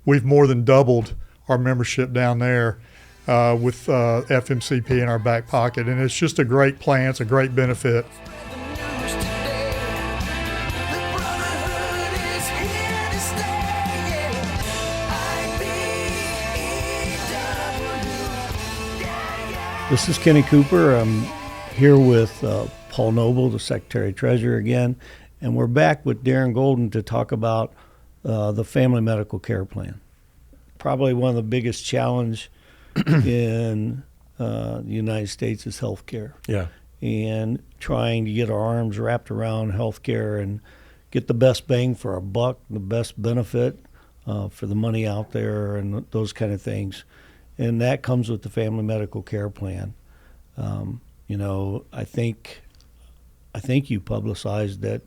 we've more than doubled our membership down there with FMCP in our back pocket. And it's just a great plan. It's a great benefit. This is Kenny Cooper. I'm here with Paul Noble, the Secretary-Treasurer again, and we're back with Darrin Golden to talk about the Family Medical Care Plan. Probably one of the biggest challenge in the United States is healthcare. Yeah. And trying to get our arms wrapped around healthcare and get the best bang for our buck, the best benefit for the money out there and those kind of things. And that comes with the Family Medical Care Plan. I think you publicized that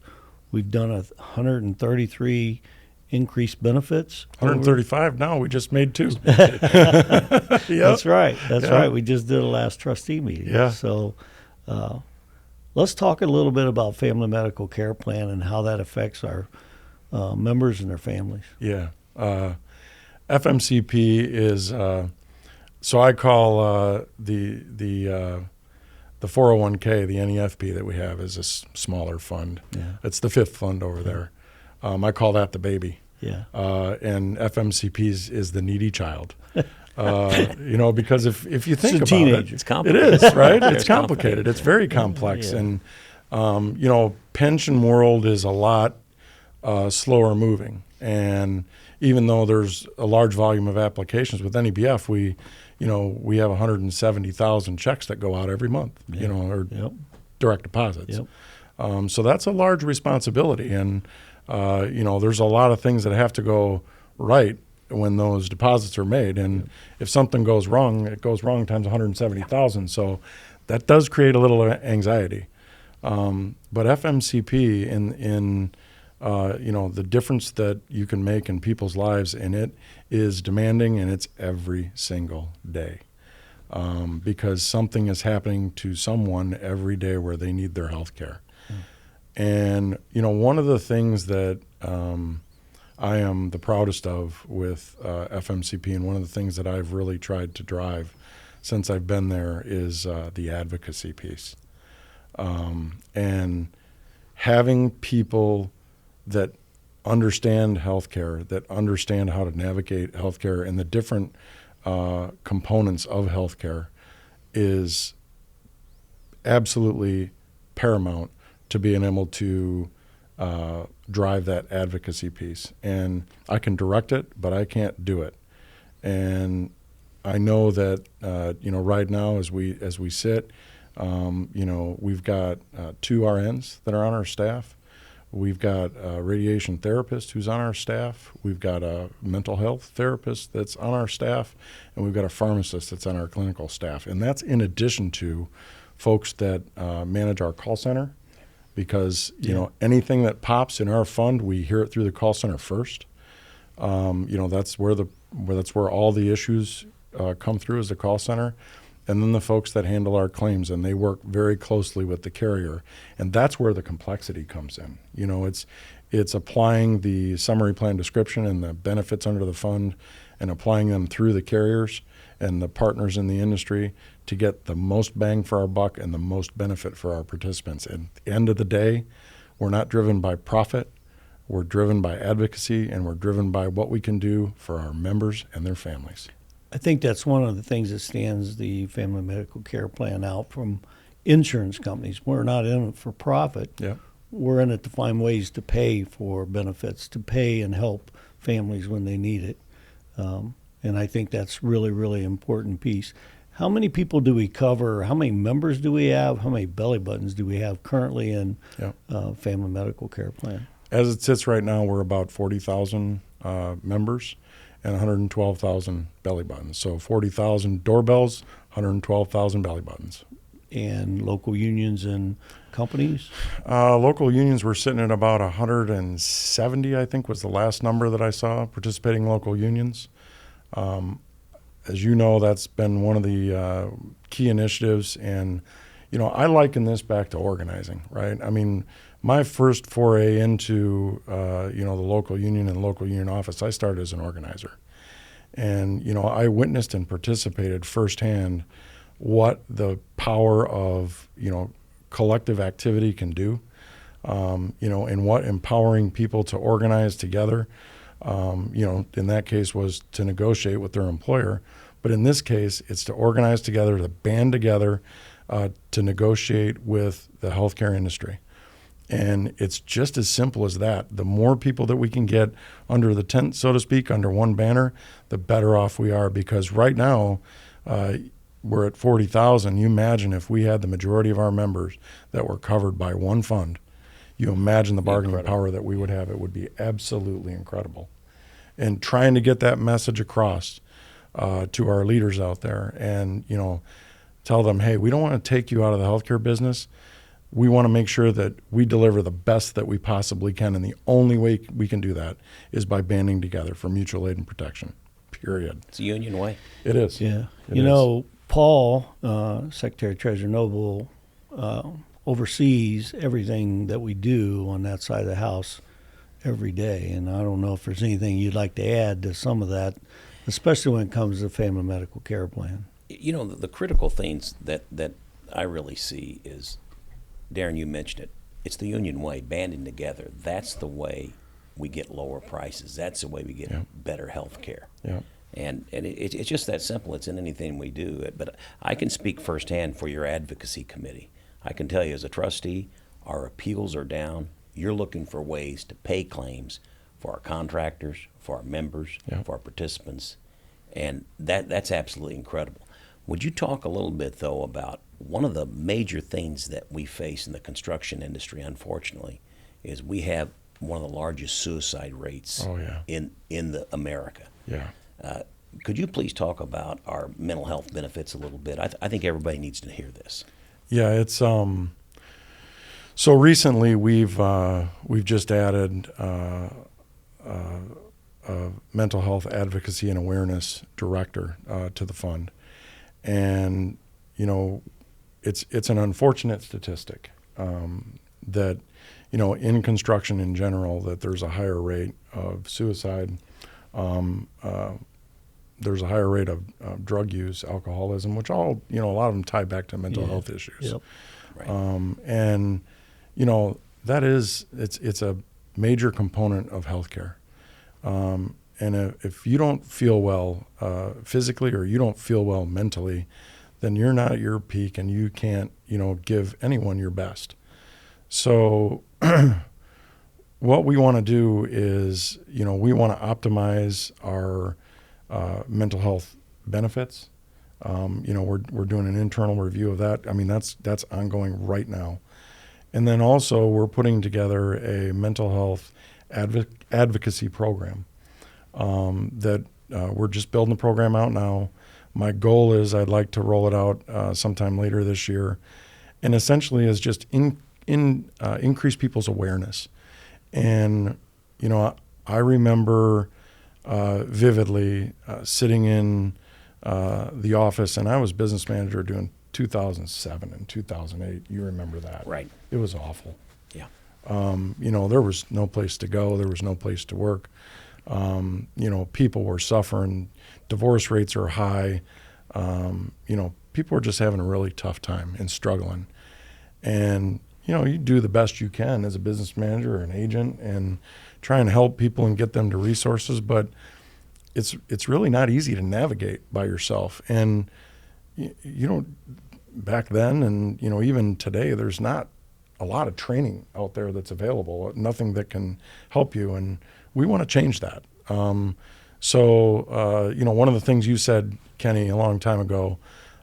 we've done 133 increased benefits. 135 now. We just made 2. Yep. That's right. That's right. We just did a last trustee meeting. Yeah. So let's talk a little bit about Family Medical Care Plan and how that affects our members and their families. Yeah. FMCP is... So I call the 401k, the NEFP that we have, is a smaller fund. Yeah. It's the 5th fund over there. I call that the baby. Yeah. And FMCP is the needy child. Because if you think it's about teenager. it, It's complicated. It is, right? It's complicated. It's very complex. Yeah. And, pension world is a lot slower moving. And even though there's a large volume of applications with NEBF, we have 170,000 checks that go out every month, or Yep. direct deposits. Yep. So that's a large responsibility. And, there's a lot of things that have to go right when those deposits are made. And if something goes wrong, it goes wrong times 170,000. So that does create a little anxiety. But FMCP in the difference that you can make in people's lives in it is demanding, and it's every single day. Because something is happening to someone every day where they need their health care. And, one of the things that I am the proudest of with FMCP, and one of the things that I've really tried to drive since I've been there, is the advocacy piece. And having people that understand healthcare, that understand how to navigate healthcare and the different components of healthcare is absolutely paramount to being able to drive that advocacy piece. And I can direct it, but I can't do it. And I know that right now as we sit, we've got 2 RNs that are on our staff. We've got a radiation therapist who's on our staff. We've got a mental health therapist that's on our staff, and we've got a pharmacist that's on our clinical staff. And that's in addition to folks that manage our call center, because anything that pops in our fund, we hear it through the call center first. That's where all the issues come through, is the call center. And then the folks that handle our claims, and they work very closely with the carrier. And that's where the complexity comes in. It's applying the summary plan description and the benefits under the fund and applying them through the carriers and the partners in the industry to get the most bang for our buck and the most benefit for our participants. At the end of the day, we're not driven by profit. We're driven by advocacy, and we're driven by what we can do for our members and their families. I think that's one of the things that stands the Family Medical Care Plan out from insurance companies. We're not in it for profit. Yep. We're in it to find ways to pay for benefits, to pay and help families when they need it. And I think that's really, really important piece. How many people do we cover? How many members do we have? How many belly buttons do we have currently in Family Medical Care Plan? As it sits right now, we're about 40,000 members and 112,000 belly buttons. So 40,000 doorbells, 112,000 belly buttons. And local unions and companies? Local unions, we're sitting at about 170, I think was the last number that I saw, participating local unions. As you know, that's been one of the key initiatives. And, I liken this back to organizing, right? I mean, my first foray into, the local union and local union office, I started as an organizer. And, I witnessed and participated firsthand what the power of, collective activity can do, and what empowering people to organize together, in that case was to negotiate with their employer. But in this case, it's to organize together, to band together, to negotiate with the healthcare industry. And it's just as simple as that. The more people that we can get under the tent, so to speak, under one banner, the better off we are. Because right now, we're at 40,000. You imagine if we had the majority of our members that were covered by one fund. You imagine the bargaining power that we would have. It would be absolutely incredible. And trying to get that message across to our leaders out there, and tell them, hey, we don't want to take you out of the healthcare business. We want to make sure that we deliver the best that we possibly can, and the only way we can do that is by banding together for mutual aid and protection, period. It's a union way. It is. Yeah. It is. Paul, Secretary Treasurer Noble, oversees everything that we do on that side of the house every day. And I don't know if there's anything you'd like to add to some of that, especially when it comes to the Family Medical Care Plan. The critical things that I really see is, Darrin, you mentioned it, it's the union way, banding together. That's the way we get lower prices. That's the way we get better health care. Yeah. And it's just that simple. It's in anything we do. But I can speak firsthand for your advocacy committee. I can tell you as a trustee, our appeals are down. You're looking for ways to pay claims for our contractors, for our members, for our participants. And that's absolutely incredible. Would you talk a little bit, though, about one of the major things that we face in the construction industry, unfortunately, is we have one of the largest suicide rates in America. Yeah. Could you please talk about our mental health benefits a little bit? I think everybody needs to hear this. Yeah, it's so recently we've just added a mental health advocacy and awareness director to the fund, and it's an unfortunate statistic that in construction in general that there's a higher rate of suicide. There's a higher rate of drug use, alcoholism, which all, a lot of them tie back to mental health issues. Yep. Right. And, that is, it's a major component of healthcare. And if you don't feel well physically or you don't feel well mentally, then you're not at your peak and you can't, give anyone your best. So what we want to do is, we want to optimize our mental health benefits. We're doing an internal review of that. I mean, that's ongoing right now. And then also we're putting together a mental health advocacy program that we're just building the program out now. My goal is I'd like to roll it out sometime later this year, and essentially is just increase people's awareness. And I remember vividly sitting in the office, and I was business manager during 2007 and 2008. You remember that? Right. It was awful. Yeah. There was no place to go. There was no place to work. People were suffering. Divorce rates are high. People were just having a really tough time and struggling. And, you do the best you can as a business manager or an agent and try and help people and get them to resources, but it's really not easy to navigate by yourself. And, back then and, even today, there's not a lot of training out there that's available, nothing that can help you. And we want to change that. One of the things you said, Kenny, a long time ago,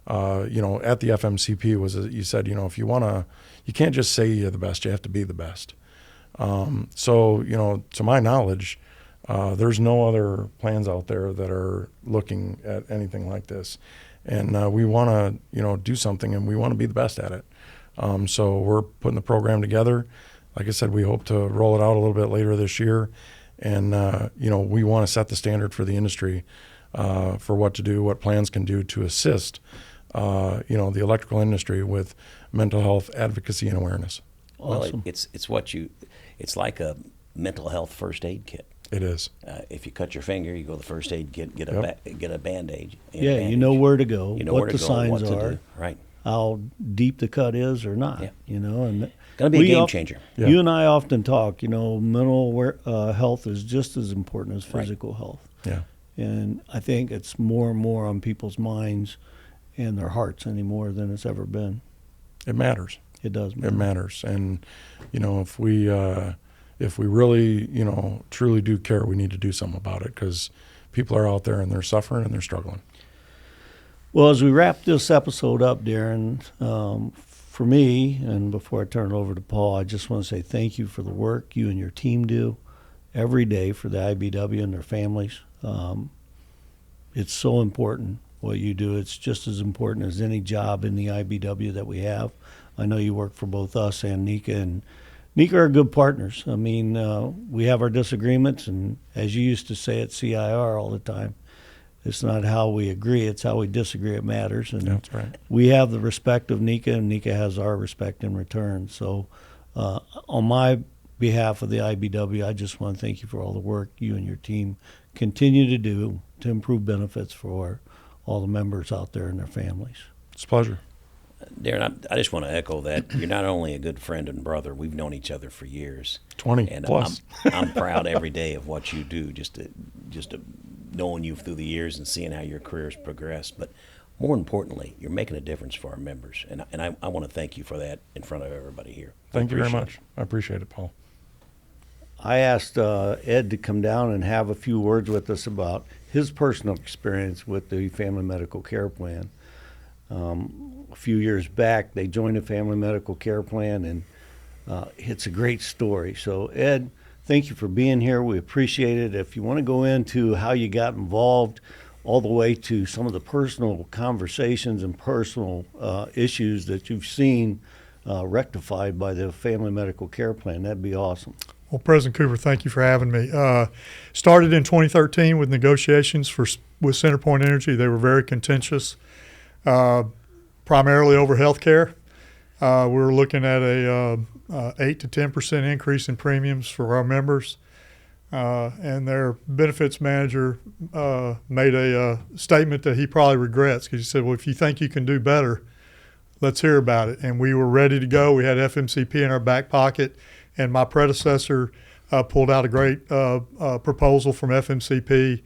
at the FMCP was that you said, if you want to, you can't just say you're the best, you have to be the best. To my knowledge, there's no other plans out there that are looking at anything like this. And we want to, do something, and we want to be the best at it. So we're putting the program together. Like I said, we hope to roll it out a little bit later this year. And, we want to set the standard for the industry for what to do, what plans can do to assist, the electrical industry with mental health advocacy and awareness. Well, Awesome. it's like a mental health first aid kit. It is. If you cut your finger, you go to the first aid kit, get a Band-Aid. Yeah, you know where to go, You know what where to the go, signs what to are, do. Right. how deep the cut is or not. Yeah. And Going to be a we game of- changer. Yeah. You and I often talk. Mental health is just as important as Right. physical health, Yeah. and I think it's more and more on people's minds and their hearts anymore than it's ever been. It matters. It does matter. It matters. And, if we really, truly do care, we need to do something about it, because people are out there and they're suffering and they're struggling. Well, as we wrap this episode up, Darrin, for me, and before I turn it over to Paul, I just want to say thank you for the work you and your team do every day for the IBEW and their families. It's so important what you do. It's just as important as any job in the IBEW that we have. I know you work for both us and Nika, and Nika are good partners. I mean, we have our disagreements, and as you used to say at CIR all the time, it's not how we agree, it's how we disagree. It matters. And Yeah, that's right. we have the respect of Nika, and Nika has our respect in return. So on my behalf of the IBEW, I just want to thank you for all the work you and your team continue to do to improve benefits for all the members out there and their families. It's a pleasure. Darrin, I just want to echo that you're not only a good friend and brother. We've known each other for years. 20 and plus. I'm proud every day of what you do, just to knowing you through the years and seeing how your career's progressed. But more importantly, you're making a difference for our members, and I want to thank you for that in front of everybody here. Thank you very Appreciate much. I appreciate it, Paul. I asked Ed to come down and have a few words with us about his personal experience with the Family Medical Care Plan. A few years back, they joined a Family Medical Care Plan, and it's a great story. So, Ed, thank you for being here. We appreciate it. If you want to go into how you got involved, all the way to some of the personal conversations and personal issues that you've seen rectified by the Family Medical Care Plan, that'd be awesome. Well, President Cooper, thank you for having me. Started in 2013 with negotiations with CenterPoint Energy. They were very contentious, primarily over health care. We were looking at a 8 to 10% increase in premiums for our members. And their benefits manager made a statement that he probably regrets, because he said, well, if you think you can do better, let's hear about it. And we were ready to go. We had FMCP in our back pocket, and my predecessor pulled out a great proposal from FMCP,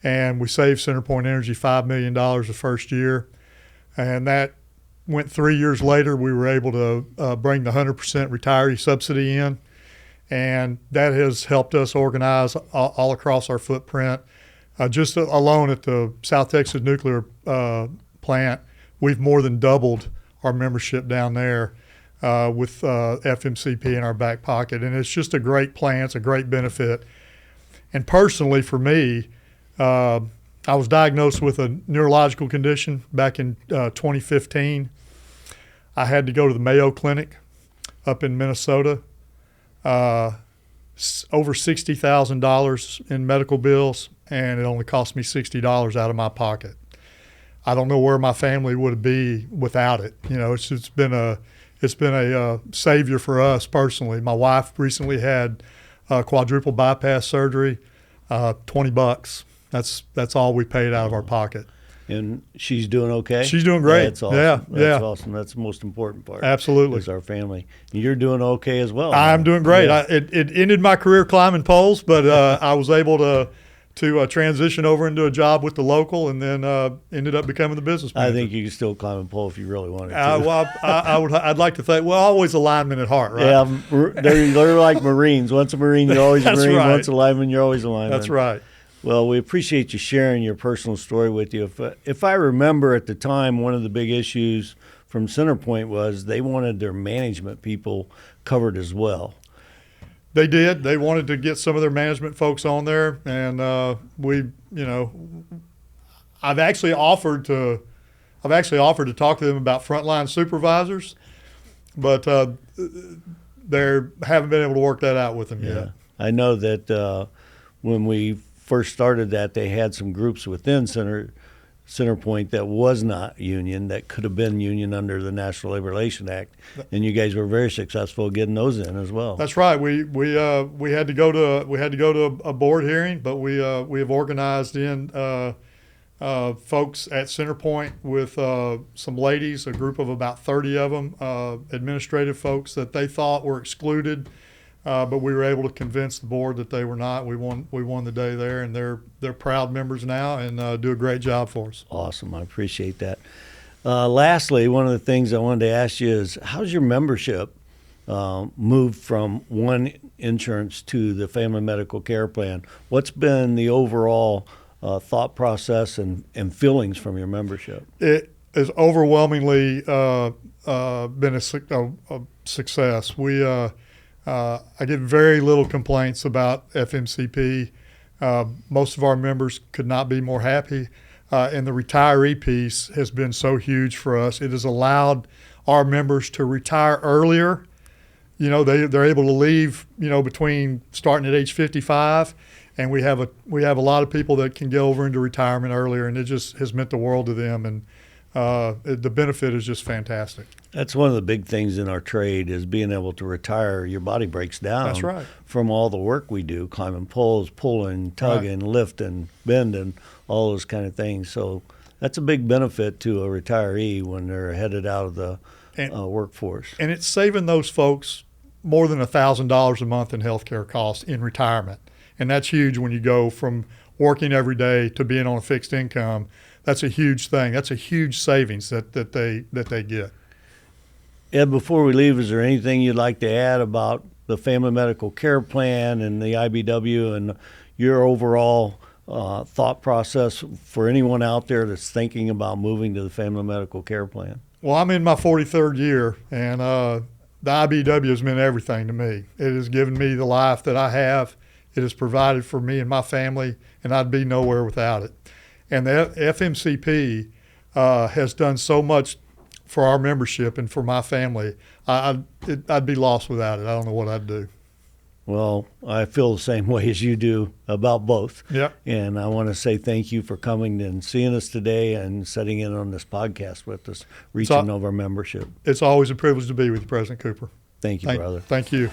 and we saved CenterPoint Energy $5 million the first year. And that went 3 years later. We were able to bring the 100% retiree subsidy in. And that has helped us organize all across our footprint. Just alone at the South Texas Nuclear Plant, we've more than doubled our membership down there with FMCP in our back pocket. And it's just a great plan. It's a great benefit. And personally, for me, I was diagnosed with a neurological condition back in 2015. I had to go to the Mayo Clinic up in Minnesota. Over $60,000 in medical bills, and it only cost me $60 out of my pocket. I don't know where my family would be without it. It's been a savior for us personally. My wife recently had quadruple bypass surgery. $20. That's all we paid out of our pocket. And she's doing okay? She's doing great. That's awesome. Yeah, That's awesome. That's the most important part. Absolutely. Is our family. And you're doing okay as well. I'm doing great. Yeah. It ended my career climbing poles, but I was able to transition over into a job with the local, and then ended up becoming the business manager. I think you can still climb a pole if you really wanted to. Well, I'd like to think. Well, always alignment at heart, right? Yeah, they're like Marines. Once a Marine, you're always a That's Marine. right. Once a lineman, you're always a lineman. That's right. Well, we appreciate you sharing your personal story with you. If I remember at the time, one of the big issues from CenterPoint was they wanted their management people covered as well. They did. They wanted to get some of their management folks on there, and I've actually offered to talk to them about frontline supervisors, but they haven't been able to work that out with them yet. I know that when we first started that, they had some groups within Centerpoint that was not union, that could have been union under the National Labor Relations Act, and you guys were very successful getting those in as well. That's right. We had to go to a board hearing, but we have organized in folks at Centerpoint with some ladies, a group of about 30 of them, administrative folks that they thought were excluded, but we were able to convince the board that they were not. We won the day there, and they're proud members now and do a great job for us. Awesome. I appreciate that. Lastly, one of the things I wanted to ask you is, how's your membership moved from one insurance to the Family Medical Care Plan? What's been the overall thought process and feelings from your membership? It has overwhelmingly been a success. I get very little complaints about FMCP. Most of our members could not be more happy. And the retiree piece has been so huge for us. It has allowed our members to retire earlier. You know, they're able to leave, you know, between starting at age 55, and we have a lot of people that can go over into retirement earlier, and it just has meant the world to them. And the benefit is just fantastic. That's one of the big things in our trade, is being able to retire. Your body breaks down. That's right. From all the work we do, climbing poles, pulling, tugging, lifting, bending, all those kind of things. So that's a big benefit to a retiree when they're headed out of the workforce. And it's saving those folks more than $1,000 a month in healthcare costs in retirement. And that's huge when you go from working every day to being on a fixed income. That's a huge thing. That's a huge savings that they get. Ed, before we leave, is there anything you'd like to add about the Family Medical Care Plan and the IBEW and your overall thought process for anyone out there that's thinking about moving to the Family Medical Care Plan? Well, I'm in my 43rd year, and the IBEW has meant everything to me. It has given me the life that I have. It has provided for me and my family, and I'd be nowhere without it. And the FMCP has done so much for our membership and for my family. I'd be lost without it. I don't know what I'd do. Well, I feel the same way as you do about both. Yep. And I want to say thank you for coming and seeing us today and setting in on this podcast with us, reaching over membership. It's always a privilege to be with you, President Cooper. Thank you, brother. Thank you.